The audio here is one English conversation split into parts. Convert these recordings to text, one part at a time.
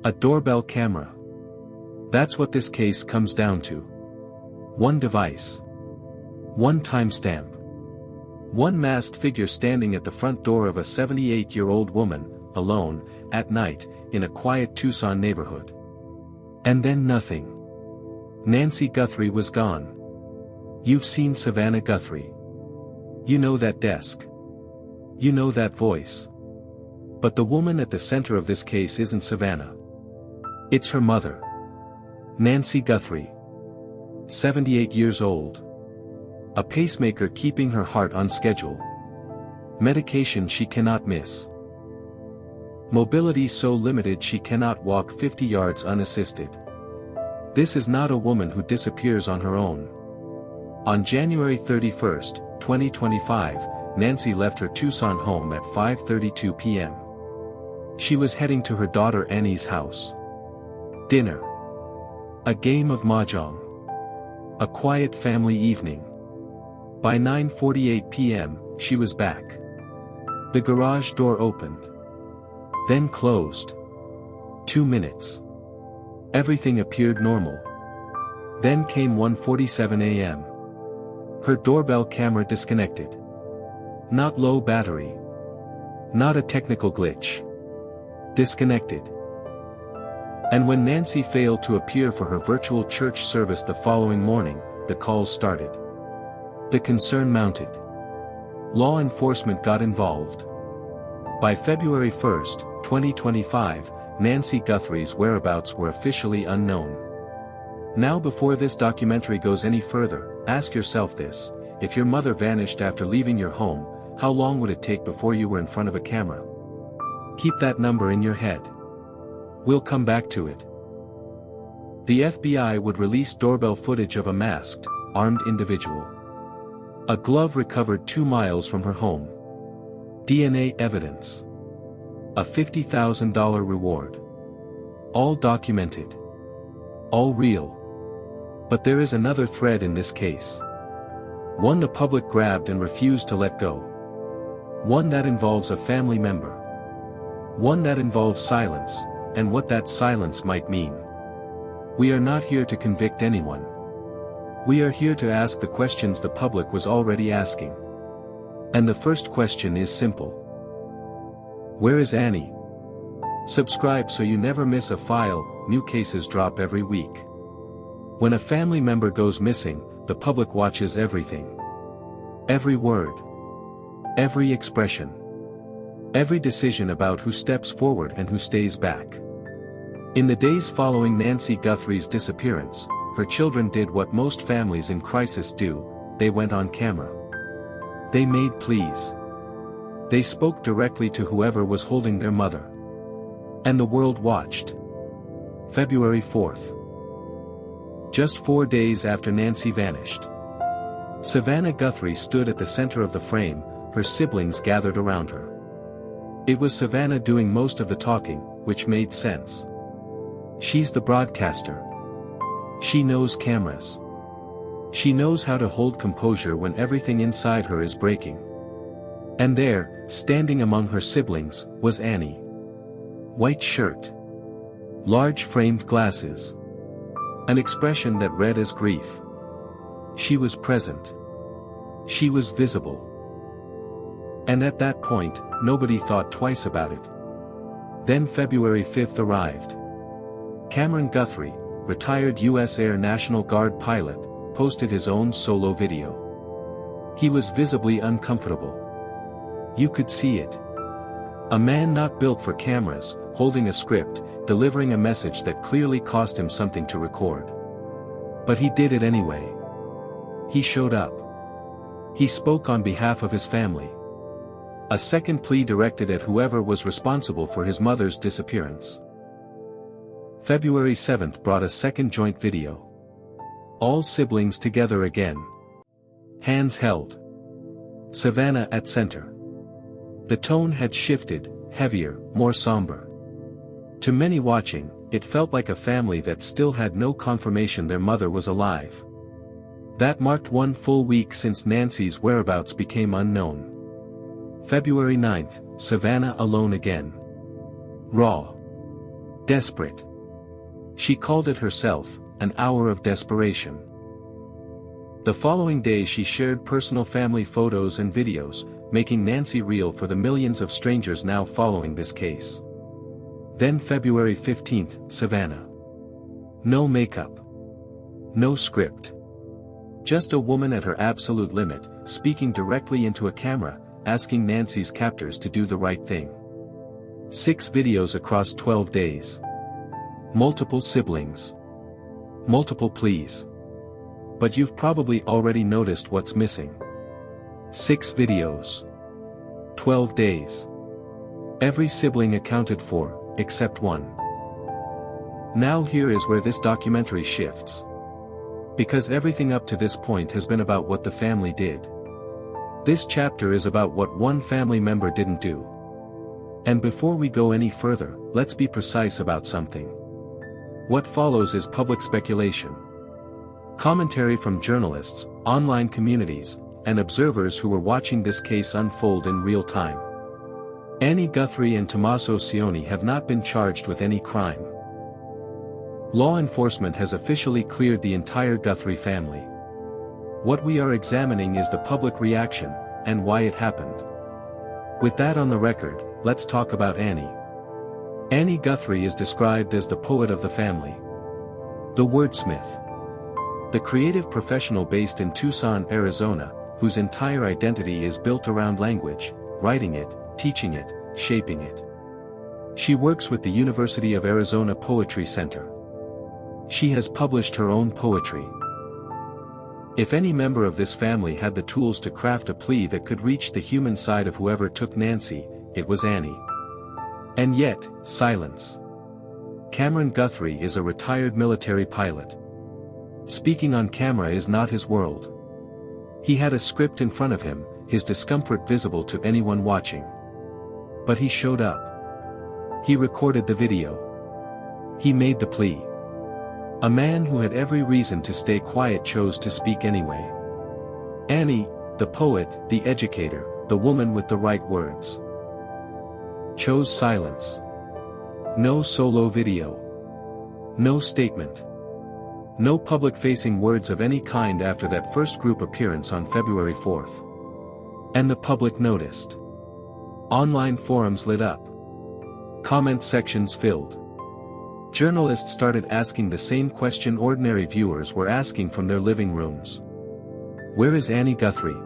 A doorbell camera. That's what this case comes down to. One device. One timestamp. One masked figure standing at the front door of a 78-year-old woman, alone, at night, in a quiet Tucson neighborhood. And then nothing. Nancy Guthrie was gone. You've seen Savannah Guthrie. You know that desk. You know that voice. But the woman at the center of this case isn't Savannah. It's her mother. Nancy Guthrie. 78 years old. A pacemaker keeping her heart on schedule. Medication she cannot miss. Mobility so limited she cannot walk 50 yards unassisted. This is not a woman who disappears on her own. On January 31, 2025, Nancy left her Tucson home at 5:32 p.m. She was heading to her daughter Annie's house. Dinner. A game of mahjong. A quiet family evening. By 9:48 p.m., she was back. The garage door opened. Then closed. 2 minutes. Everything appeared normal. Then came 1:47 a.m. Her doorbell camera disconnected. Not low battery. Not a technical glitch. Disconnected. And when Nancy failed to appear for her virtual church service the following morning, the calls started. The concern mounted. Law enforcement got involved. By February 1, 2025, Nancy Guthrie's whereabouts were officially unknown. Now before this documentary goes any further, ask yourself this: if your mother vanished after leaving your home, how long would it take before you were in front of a camera? Keep that number in your head. We'll come back to it. The FBI would release doorbell footage of a masked, armed individual. A glove recovered 2 miles from her home. DNA evidence. A $50,000 reward. All documented. All real. But there is another thread in this case. One the public grabbed and refused to let go. One that involves a family member. One that involves silence, and what that silence might mean. We are not here to convict anyone. We are here to ask the questions the public was already asking. And the first question is simple. Where is Annie? Subscribe so you never miss a file. New cases drop every week. When a family member goes missing, the public watches everything. Every word. Every expression. Every decision about who steps forward and who stays back. In the days following Nancy Guthrie's disappearance, her children did what most families in crisis do: they went on camera. They made pleas. They spoke directly to whoever was holding their mother. And the world watched. February 4th. Just 4 days after Nancy vanished. Savannah Guthrie stood at the center of the frame, her siblings gathered around her. It was Savannah doing most of the talking, which made sense. She's the broadcaster. She knows cameras. She knows how to hold composure when everything inside her is breaking. And there, standing among her siblings, was Annie. White shirt. Large framed glasses. An expression that read as grief. She was present. She was visible. And at that point, nobody thought twice about it. Then February 5th arrived. Cameron Guthrie, retired U.S. Air National Guard pilot, posted his own solo video. He was visibly uncomfortable. You could see it. A man not built for cameras, holding a script, delivering a message that clearly cost him something to record. But he did it anyway. He showed up. He spoke on behalf of his family. A second plea directed at whoever was responsible for his mother's disappearance. February 7th brought a second joint video. All siblings together again. Hands held. Savannah at center. The tone had shifted, heavier, more somber. To many watching, it felt like a family that still had no confirmation their mother was alive. That marked 1 full week since Nancy's whereabouts became unknown. February 9th, Savannah alone again. Raw. Desperate. She called it herself, an hour of desperation. The following day she shared personal family photos and videos, making Nancy real for the millions of strangers now following this case. Then February 15th, Savannah. No makeup. No script. Just a woman at her absolute limit, speaking directly into a camera, asking Nancy's captors to do the right thing. 6 videos across 12 days. Multiple siblings. Multiple pleas. But you've probably already noticed what's missing. 6 videos. 12 days. Every sibling accounted for, except one. Now here is where this documentary shifts. Because everything up to this point has been about what the family did. This chapter is about what one family member didn't do. And before we go any further, let's be precise about something. What follows is public speculation. Commentary from journalists, online communities, and observers who were watching this case unfold in real time. Annie Guthrie and Tommaso Cioni have not been charged with any crime. Law enforcement has officially cleared the entire Guthrie family. What we are examining is the public reaction, and why it happened. With that on the record, let's talk about Annie. Annie Guthrie is described as the poet of the family. The wordsmith. The creative professional based in Tucson, Arizona, whose entire identity is built around language, writing it, teaching it, shaping it. She works with the University of Arizona Poetry Center. She has published her own poetry. If any member of this family had the tools to craft a plea that could reach the human side of whoever took Nancy, it was Annie. And yet, silence. Cameron Guthrie is a retired military pilot. Speaking on camera is not his world. He had a script in front of him, his discomfort visible to anyone watching. But he showed up. He recorded the video. He made the plea. A man who had every reason to stay quiet chose to speak anyway. Annie, the poet, the educator, the woman with the right words, chose silence. No solo video. No statement. No public-facing words of any kind after that first group appearance on February 4th. And the public noticed. Online forums lit up. Comment sections filled. Journalists started asking the same question ordinary viewers were asking from their living rooms. Where is Annie Guthrie?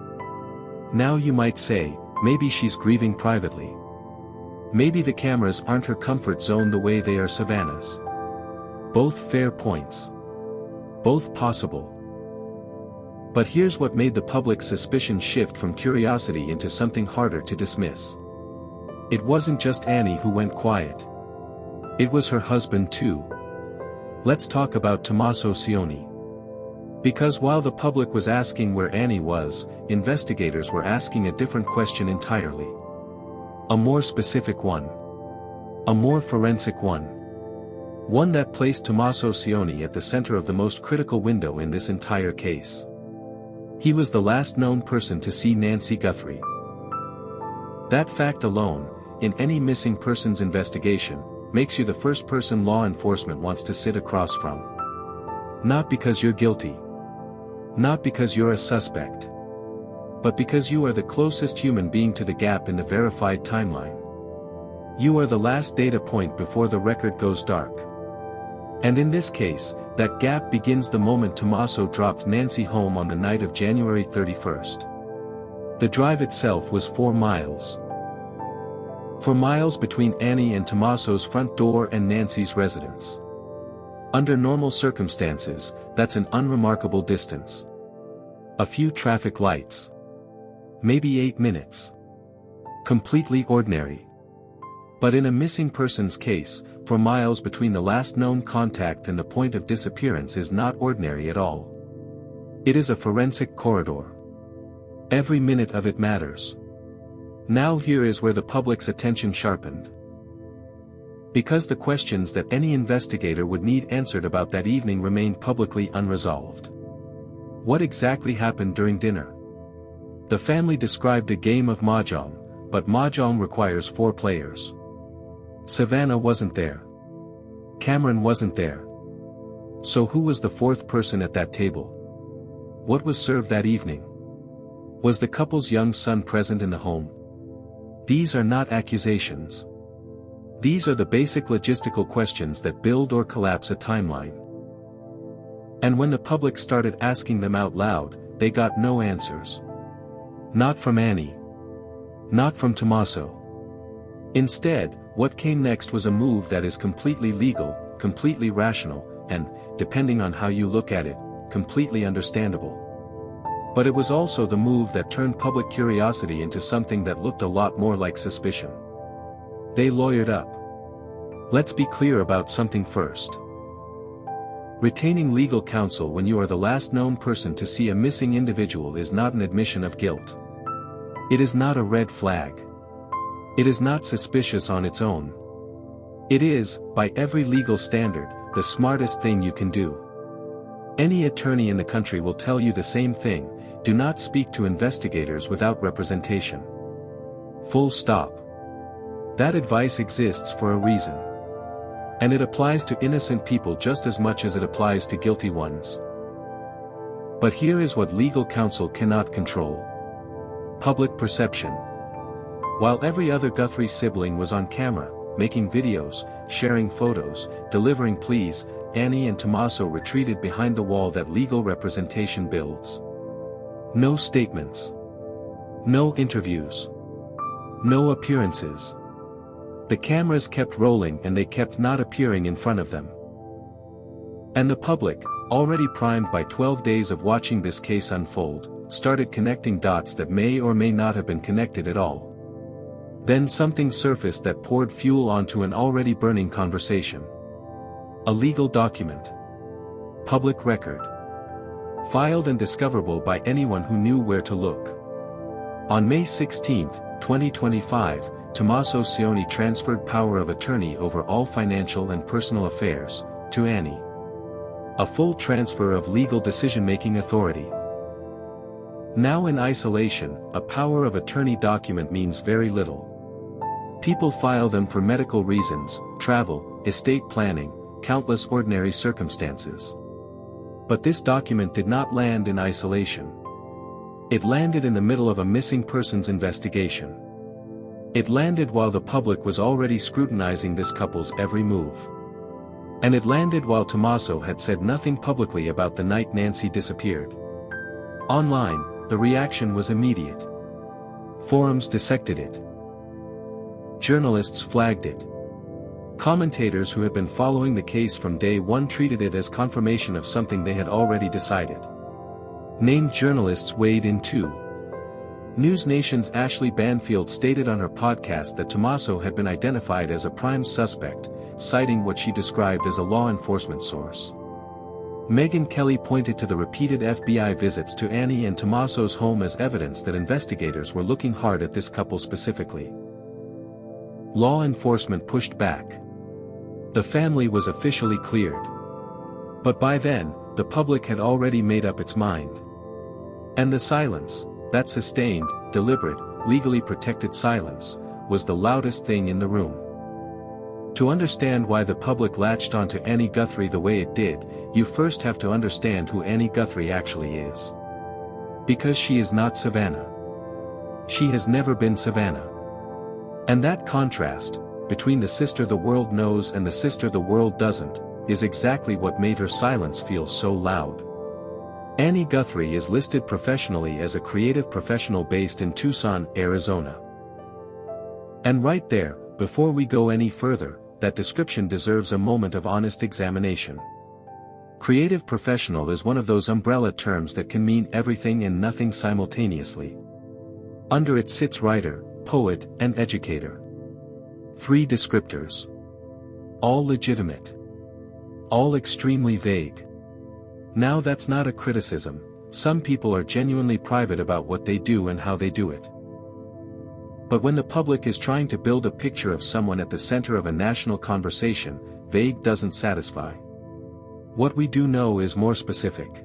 Now you might say, maybe she's grieving privately. Maybe the cameras aren't her comfort zone the way they are Savannah's. Both fair points. Both possible. But here's what made the public's suspicion shift from curiosity into something harder to dismiss. It wasn't just Annie who went quiet. It was her husband too. Let's talk about Tommaso Cioni. Because while the public was asking where Annie was, investigators were asking a different question entirely. A more specific one. A more forensic one. One that placed Tommaso Cioni at the center of the most critical window in this entire case. He was the last known person to see Nancy Guthrie. That fact alone, in any missing persons investigation, makes you the first person law enforcement wants to sit across from. Not because you're guilty. Not because you're a suspect. But because you are the closest human being to the gap in the verified timeline. You are the last data point before the record goes dark. And in this case, that gap begins the moment Tommaso dropped Nancy home on the night of January 31st. The drive itself was 4 miles. 4 miles between Annie and Tommaso's front door and Nancy's residence. Under normal circumstances, that's an unremarkable distance. A few traffic lights. Maybe 8 minutes. Completely ordinary. But in a missing persons case, 4 miles between the last known contact and the point of disappearance is not ordinary at all. It is a forensic corridor. Every minute of it matters. Now here is where the public's attention sharpened. Because the questions that any investigator would need answered about that evening remained publicly unresolved. What exactly happened during dinner? The family described a game of mahjong, but mahjong requires 4 players. Savannah wasn't there. Cameron wasn't there. So who was the fourth person at that table? What was served that evening? Was the couple's young son present in the home? These are not accusations. These are the basic logistical questions that build or collapse a timeline. And when the public started asking them out loud, they got no answers. Not from Annie. Not from Tommaso. Instead, what came next was a move that is completely legal, completely rational, and, depending on how you look at it, completely understandable. But it was also the move that turned public curiosity into something that looked a lot more like suspicion. They lawyered up. Let's be clear about something first. Retaining legal counsel when you are the last known person to see a missing individual is not an admission of guilt. It is not a red flag. It is not suspicious on its own. It is, by every legal standard, the smartest thing you can do. Any attorney in the country will tell you the same thing: do not speak to investigators without representation. Full stop. That advice exists for a reason. And it applies to innocent people just as much as it applies to guilty ones. But here is what legal counsel cannot control. Public perception. While every other Guthrie sibling was on camera, making videos, sharing photos, delivering pleas, Annie and Tommaso retreated behind the wall that legal representation builds. No statements. No interviews. No appearances. The cameras kept rolling and they kept not appearing in front of them. And the public, already primed by 12 days of watching this case unfold, started connecting dots that may or may not have been connected at all. Then something surfaced that poured fuel onto an already burning conversation. A legal document. Public record. Filed and discoverable by anyone who knew where to look. On May 16, 2025, Tommaso Cioni transferred power of attorney over all financial and personal affairs to Annie. A full transfer of legal decision-making authority. Now in isolation, a power of attorney document means very little. People file them for medical reasons, travel, estate planning, countless ordinary circumstances. But this document did not land in isolation. It landed in the middle of a missing persons investigation. It landed while the public was already scrutinizing this couple's every move. And it landed while Tommaso had said nothing publicly about the night Nancy disappeared. Online, the reaction was immediate. Forums dissected it. Journalists flagged it. Commentators who had been following the case from day one treated it as confirmation of something they had already decided. Named journalists weighed in too. News Nation's Ashley Banfield stated on her podcast that Tommaso had been identified as a prime suspect, citing what she described as a law enforcement source. Megyn Kelly pointed to the repeated FBI visits to Annie and Tommaso's home as evidence that investigators were looking hard at this couple specifically. Law enforcement pushed back. The family was officially cleared. But by then, the public had already made up its mind. And the silence, that sustained, deliberate, legally protected silence, was the loudest thing in the room. To understand why the public latched onto Annie Guthrie the way it did, you first have to understand who Annie Guthrie actually is. Because she is not Savannah. She has never been Savannah. And that contrast, between the sister the world knows and the sister the world doesn't, is exactly what made her silence feel so loud. Annie Guthrie is listed professionally as a creative professional based in Tucson, Arizona. And right there, before we go any further, that description deserves a moment of honest examination. Creative professional is one of those umbrella terms that can mean everything and nothing simultaneously. Under it sits writer, poet, and educator. 3 descriptors. All legitimate. All extremely vague. Now that's not a criticism, some people are genuinely private about what they do and how they do it. But when the public is trying to build a picture of someone at the center of a national conversation, vague doesn't satisfy. What we do know is more specific.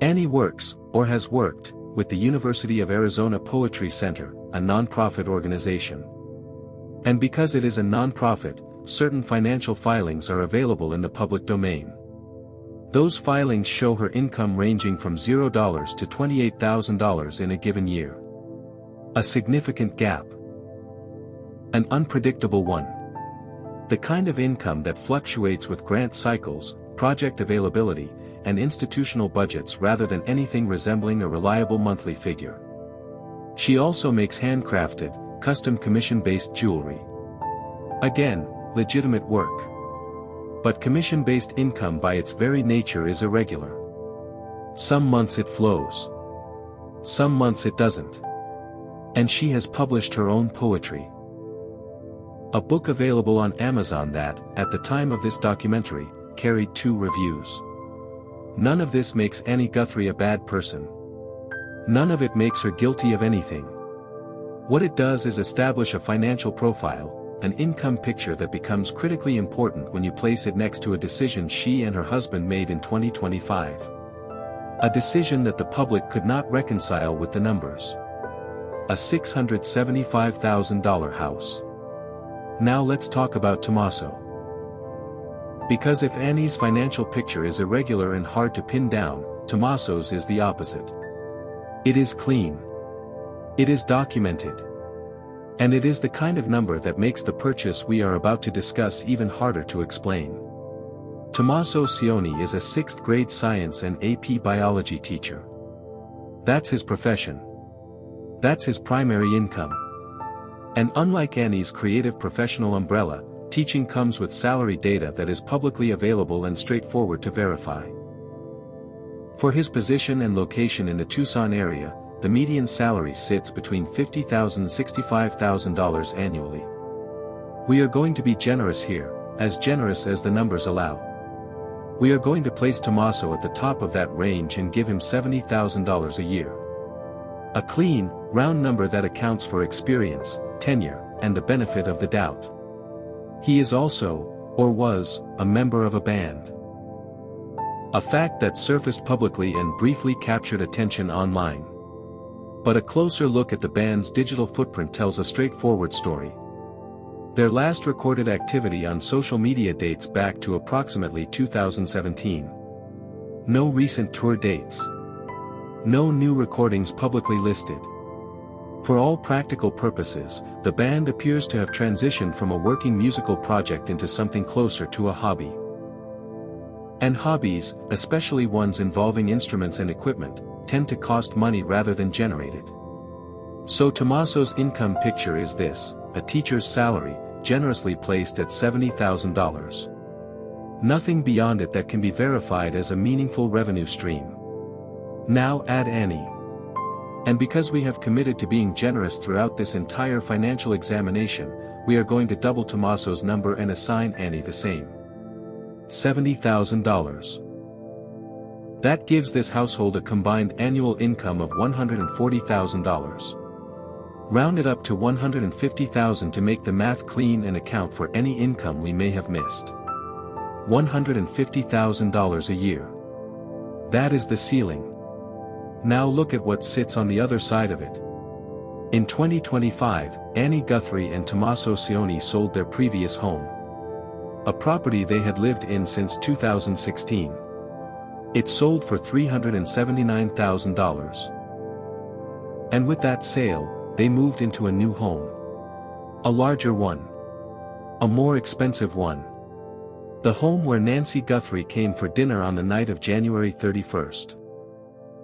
Annie works, or has worked, with the University of Arizona Poetry Center, a nonprofit organization. And because it is a nonprofit, certain financial filings are available in the public domain. Those filings show her income ranging from $0 to $28,000 in a given year. A significant gap. An unpredictable one. The kind of income that fluctuates with grant cycles, project availability, and institutional budgets rather than anything resembling a reliable monthly figure. She also makes handcrafted, custom commission-based jewelry. Again, legitimate work. But commission-based income by its very nature is irregular. Some months it flows. Some months it doesn't. And she has published her own poetry. A book available on Amazon that, at the time of this documentary, carried 2 reviews. None of this makes Annie Guthrie a bad person. None of it makes her guilty of anything. What it does is establish a financial profile, an income picture that becomes critically important when you place it next to a decision she and her husband made in 2025. A decision that the public could not reconcile with the numbers. A $675,000 house. Now let's talk about Tommaso. Because if Annie's financial picture is irregular and hard to pin down, Tommaso's is the opposite. It is clean. It is documented. And it is the kind of number that makes the purchase we are about to discuss even harder to explain. Tommaso Cioni is a 6th grade science and AP biology teacher. That's his profession. That's his primary income. And unlike Annie's creative professional umbrella, teaching comes with salary data that is publicly available and straightforward to verify. For his position and location in the Tucson area, the median salary sits between $50,000 and $65,000 annually. We are going to be generous here, as generous as the numbers allow. We are going to place Tommaso at the top of that range and give him $70,000 a year. A clean, round number that accounts for experience, tenure, and the benefit of the doubt. He is also, or was, a member of a band. A fact that surfaced publicly and briefly captured attention online. But a closer look at the band's digital footprint tells a straightforward story. Their last recorded activity on social media dates back to approximately 2017. No recent tour dates. No new recordings publicly listed. For all practical purposes, the band appears to have transitioned from a working musical project into something closer to a hobby. And hobbies, especially ones involving instruments and equipment, tend to cost money rather than generate it. So Tommaso's income picture is this: a teacher's salary, generously placed at $70,000. Nothing beyond it that can be verified as a meaningful revenue stream. Now add Annie. And because we have committed to being generous throughout this entire financial examination, we are going to double Tommaso's number and assign Annie the same. $70,000. That gives this household a combined annual income of $140,000. Round it up to $150,000 to make the math clean and account for any income we may have missed. $150,000 a year. That is the ceiling. Now look at what sits on the other side of it. In 2025, Annie Guthrie and Tommaso Cioni sold their previous home. A property they had lived in since 2016. It sold for $379,000. And with that sale, they moved into a new home. A larger one. A more expensive one. The home where Nancy Guthrie came for dinner on the night of January 31st.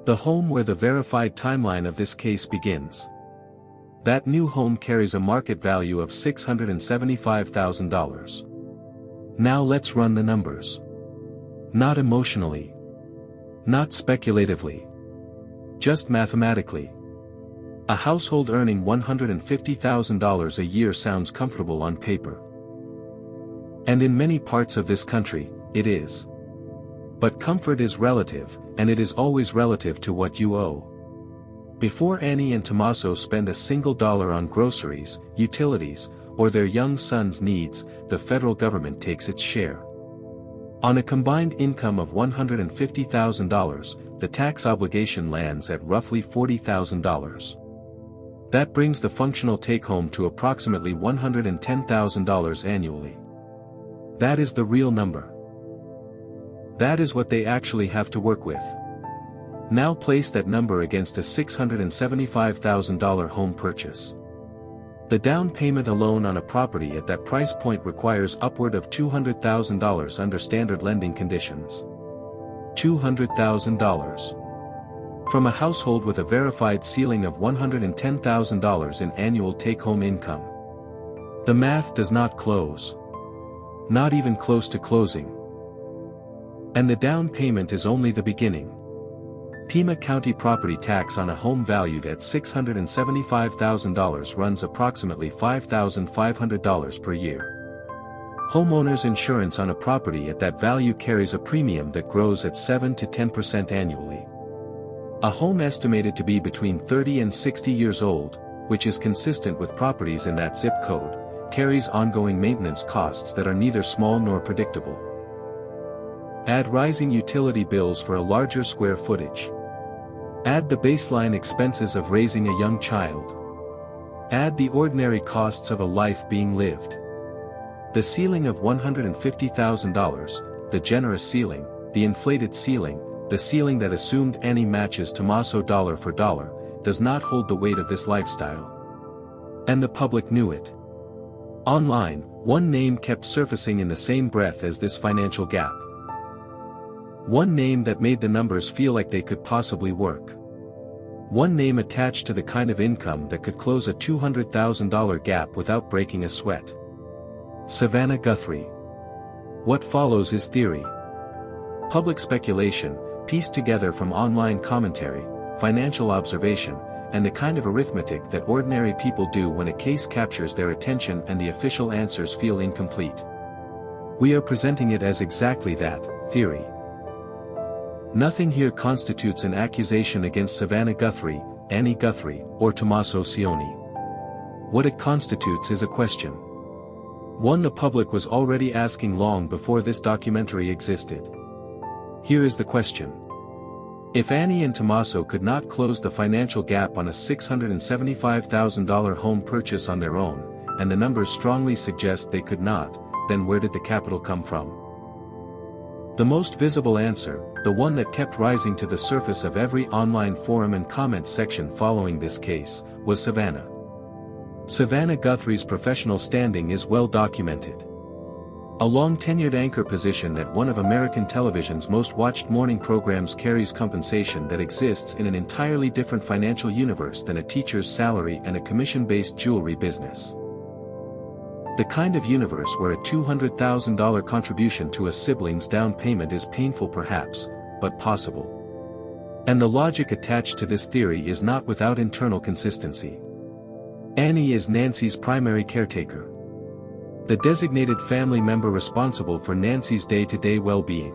The home where the verified timeline of this case begins. That new home carries a market value of $675,000. Now let's run the numbers. Not emotionally. Not speculatively. Just mathematically. A household earning $150,000 a year sounds comfortable on paper. And in many parts of this country, it is. But comfort is relative, and it is always relative to what you owe. Before Annie and Tommaso spend a single dollar on groceries, utilities, or their young son's needs, the federal government takes its share. On a combined income of $150,000, the tax obligation lands at roughly $40,000. That brings the functional take-home to approximately $110,000 annually. That is the real number. That is what they actually have to work with. Now place that number against a $675,000 home purchase. The down payment alone on a property at that price point requires upward of $200,000 under standard lending conditions. $200,000. From a household with a verified ceiling of $110,000 in annual take-home income. The math does not close. Not even close to closing. And the down payment is only the beginning. Pima County property tax on a home valued at $675,000 runs approximately $5,500 per year. Homeowners insurance on a property at that value carries a premium that grows at 7 to 10% annually. A home estimated to be between 30 and 60 years old, which is consistent with properties in that zip code, carries ongoing maintenance costs that are neither small nor predictable. Add rising utility bills for a larger square footage. Add the baseline expenses of raising a young child. Add the ordinary costs of a life being lived. The ceiling of $150,000, the generous ceiling, the inflated ceiling, the ceiling that assumed Annie matches Tommaso dollar for dollar, does not hold the weight of this lifestyle. And the public knew it. Online, one name kept surfacing in the same breath as this financial gap. One name that made the numbers feel like they could possibly work. One name attached to the kind of income that could close a $200,000 gap without breaking a sweat. Savannah Guthrie. What follows is theory. Public speculation, pieced together from online commentary, financial observation, and the kind of arithmetic that ordinary people do when a case captures their attention and the official answers feel incomplete. We are presenting it as exactly that, theory. Nothing here constitutes an accusation against Savannah Guthrie, Annie Guthrie, or Tommaso Cioni. What it constitutes is a question. One the public was already asking long before this documentary existed. Here is the question. If Annie and Tommaso could not close the financial gap on a $675,000 home purchase on their own, and the numbers strongly suggest they could not, then where did the capital come from? The most visible answer, the one that kept rising to the surface of every online forum and comment section following this case, was Savannah. Savannah Guthrie's professional standing is well documented. A long-tenured anchor position at one of American television's most watched morning programs carries compensation that exists in an entirely different financial universe than a teacher's salary and a commission-based jewelry business. The kind of universe where a $200,000 contribution to a sibling's down payment is painful perhaps, but possible. And the logic attached to this theory is not without internal consistency. Annie is Nancy's primary caretaker. The designated family member responsible for Nancy's day-to-day well-being.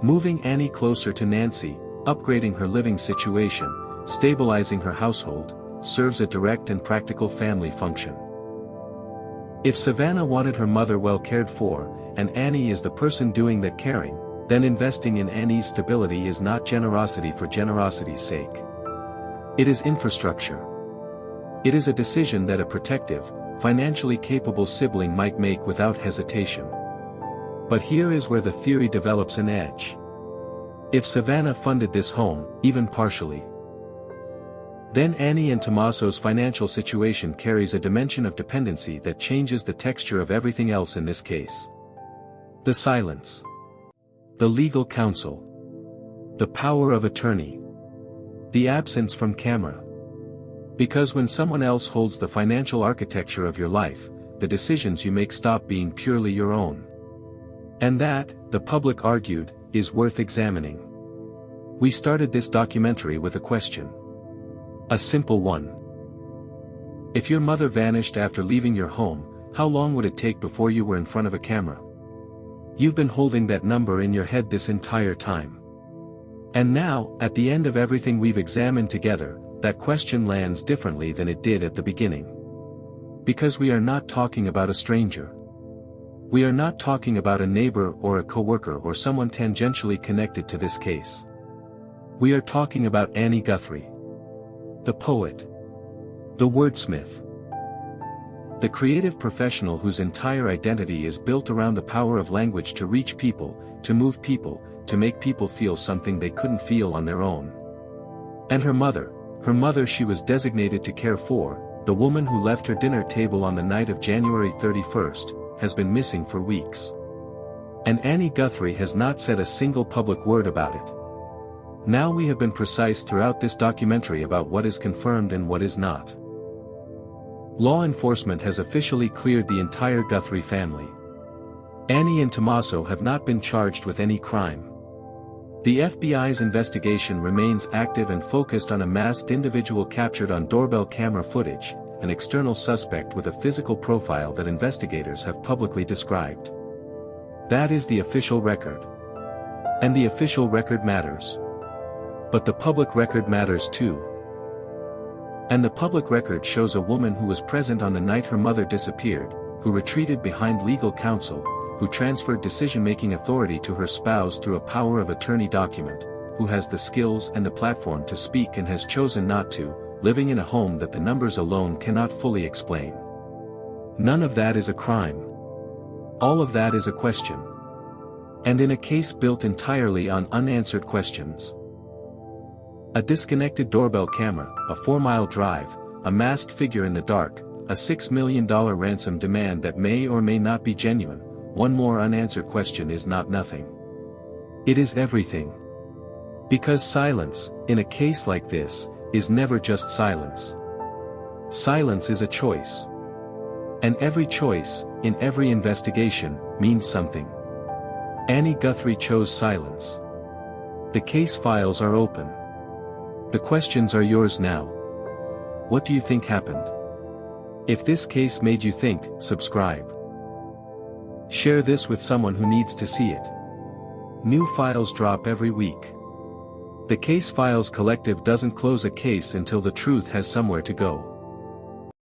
Moving Annie closer to Nancy, upgrading her living situation, stabilizing her household, serves a direct and practical family function. If Savannah wanted her mother well cared for, and Annie is the person doing that caring, then investing in Annie's stability is not generosity for generosity's sake. It is infrastructure. It is a decision that a protective, financially capable sibling might make without hesitation. But here is where the theory develops an edge. If Savannah funded this home, even partially, then Annie and Tommaso's financial situation carries a dimension of dependency that changes the texture of everything else in this case. The silence. The legal counsel. The power of attorney. The absence from camera. Because when someone else holds the financial architecture of your life, the decisions you make stop being purely your own. And that, the public argued, is worth examining. We started this documentary with a question. A simple one. If your mother vanished after leaving your home, how long would it take before you were in front of a camera? You've been holding that number in your head this entire time. And now, at the end of everything we've examined together, that question lands differently than it did at the beginning. Because we are not talking about a stranger. We are not talking about a neighbor or a coworker or someone tangentially connected to this case. We are talking about Annie Guthrie. The poet. The wordsmith. The creative professional whose entire identity is built around the power of language to reach people, to move people, to make people feel something they couldn't feel on their own. And her mother she was designated to care for, the woman who left her dinner table on the night of January 31st, has been missing for weeks. And Annie Guthrie has not said a single public word about it. Now we have been precise throughout this documentary about what is confirmed and what is not. Law enforcement has officially cleared the entire Guthrie family. Annie and Tommaso have not been charged with any crime. The FBI's investigation remains active and focused on a masked individual captured on doorbell camera footage, an external suspect with a physical profile that investigators have publicly described. That is the official record. And the official record matters. But the public record matters too. And the public record shows a woman who was present on the night her mother disappeared, who retreated behind legal counsel, who transferred decision-making authority to her spouse through a power of attorney document, who has the skills and the platform to speak and has chosen not to, living in a home that the numbers alone cannot fully explain. None of that is a crime. All of that is a question. And in a case built entirely on unanswered questions. A disconnected doorbell camera, a 4-mile drive, a masked figure in the dark, a $6 million ransom demand that may or may not be genuine. One more unanswered question is not nothing. It is everything. Because silence, in a case like this, is never just silence. Silence is a choice. And every choice, in every investigation, means something. Annie Guthrie chose silence. The case files are open. The questions are yours now. What do you think happened? If this case made you think, subscribe. Share this with someone who needs to see it. New files drop every week. The Case Files Collective doesn't close a case until the truth has somewhere to go.